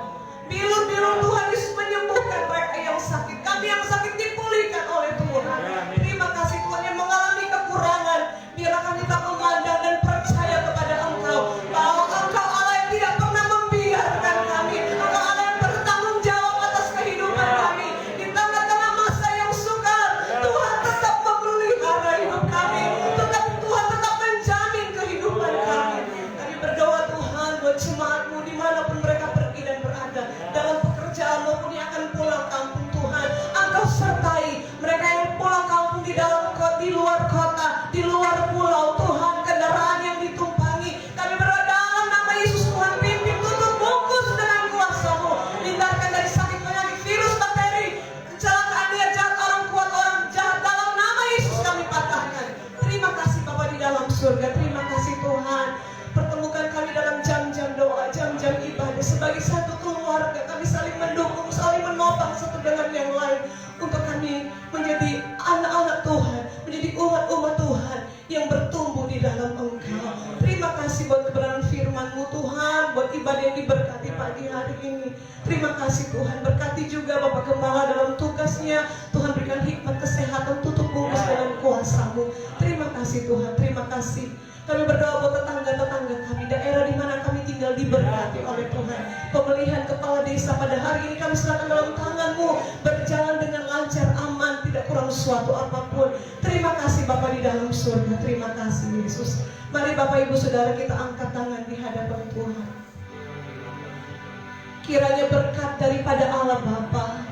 Bilur-bilur Tuhan Yesus menyembuhkan mereka yang sakit. Kami yang sakit dipulihkan oleh Tuhan. Terima kasih Tuhan yang mengalami kekurangan. Biarlah kami tak memandang dan percaya kepada Engkau. Bahwa Engkau Allah yang tidak pernah membiarkan kami. Engkau Allah yang bertanggung jawab atas kehidupan kami. Di tengah-tengah masa yang sukar, Tuhan tetap memelihara hidup kami. Tuhan tetap menjamin kehidupan kami. Kami berdoa Tuhan buat jemaat-Mu dimanapun mereka pergi dan berada. Dalam pekerjaan maupun yang akan pulang kampung Tuhan. Engkau sertai mereka yang pulang kampung di dalam kota, di luar kota, di luar pulau Tuhan. Kendaraan yang ditumpangi. Kami berdoa dalam nama Yesus Tuhan, pimpin, tutup, bungkus dengan kuasa-Mu. Hindarkan dari sakit penyakit, virus, bakteri, kecelakaan, niat jahat, orang kuat, orang jahat. Dalam nama Yesus kami patahkan. Terima kasih Bapa di dalam surga. Terima kasih Tuhan. Pertemukan kami dalam jam-jam doa, jam-jam ibadah. Sebagai satu keluarga, kami saling mendukung, saling menopang satu dengan yang lain. Untuk kami menjadi anak-anak Tuhan, menjadi umat-umat Tuhan yang bertumbuh di dalam Engkau. Terima kasih buat kebenaran firman-Mu Tuhan, buat ibadah yang diberkati pagi hari ini. Terima kasih Tuhan, berkati juga Bapak Gembala dalam tugasnya. Tuhan berikan hikmat, kesehatan, tutup bungkus dengan kuasa-Mu. Terima kasih Tuhan, terima kasih. Kami berdoa buat tetangga-tetangga kami, daerah di mana kami tinggal diberkati oleh Tuhan. Pemilihan kepala desa pada hari ini kami serahkan dalam tangan-Mu, berjalan dengan lancar, aman, tidak kurang suatu apapun. Terima kasih Bapa di dalam surga, terima kasih Yesus. Mari Bapak Ibu Saudara kita angkat tangan di hadapan Tuhan. Kiranya berkat daripada Allah Bapa,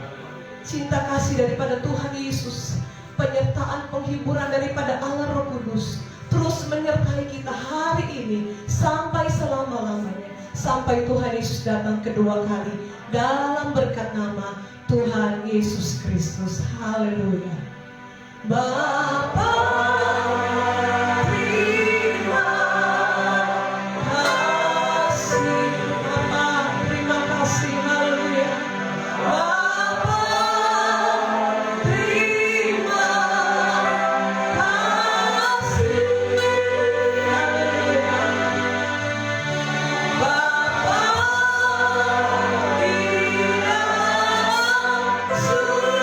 cinta kasih daripada Tuhan Yesus, penyertaan penghiburan daripada Allah Roh Kudus terus menyertai kita hari ini sampai selama-lamanya, sampai Tuhan Yesus datang kedua kali dalam berkat nama Tuhan Yesus Kristus. Haleluya. Bapa, terima kasih. Bapa, terima kasih. Haleluya. Bapa, terima kasih. Haleluya. Bapa di dalam surga,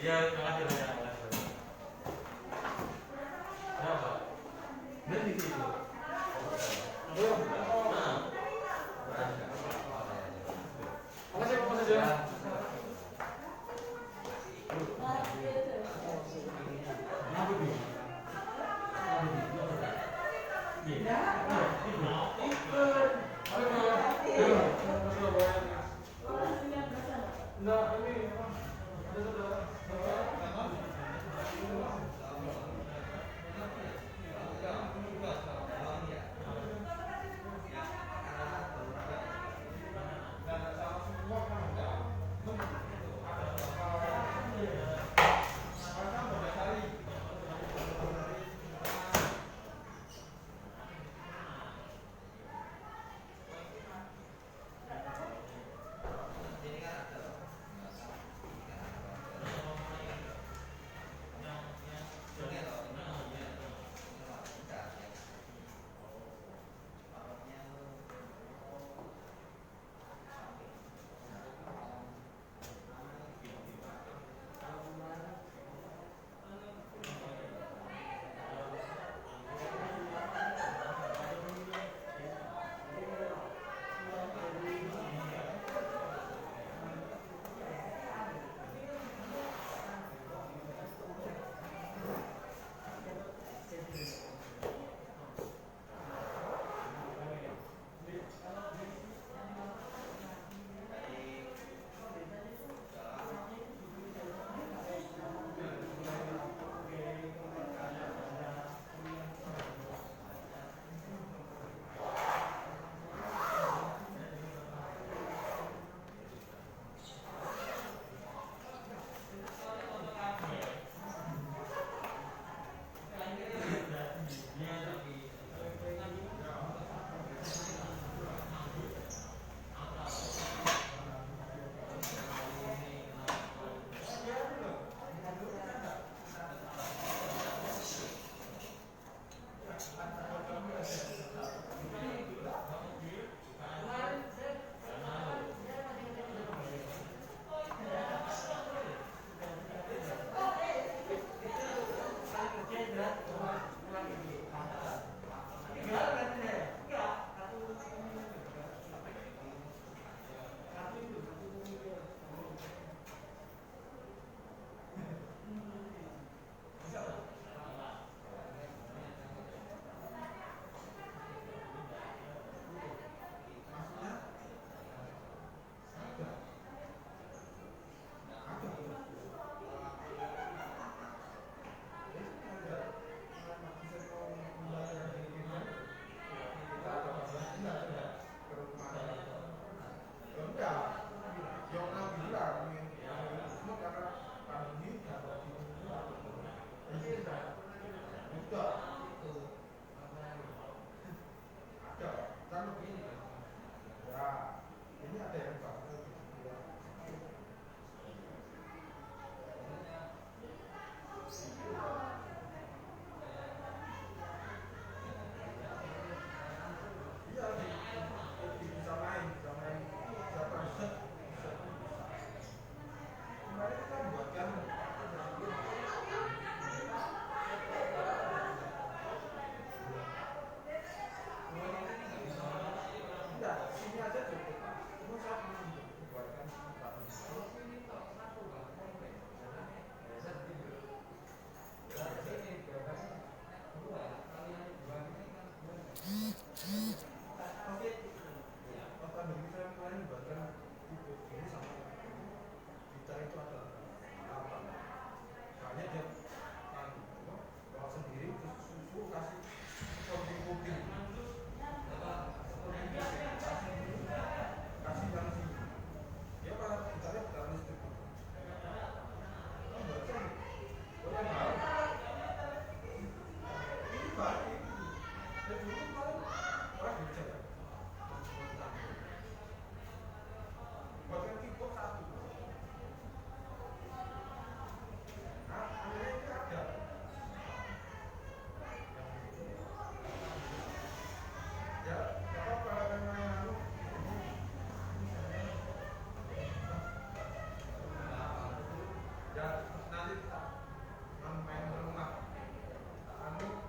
Ya, terima kasih banyak. Berapa? Berarti itu. Makasih saja. main rumah. Anu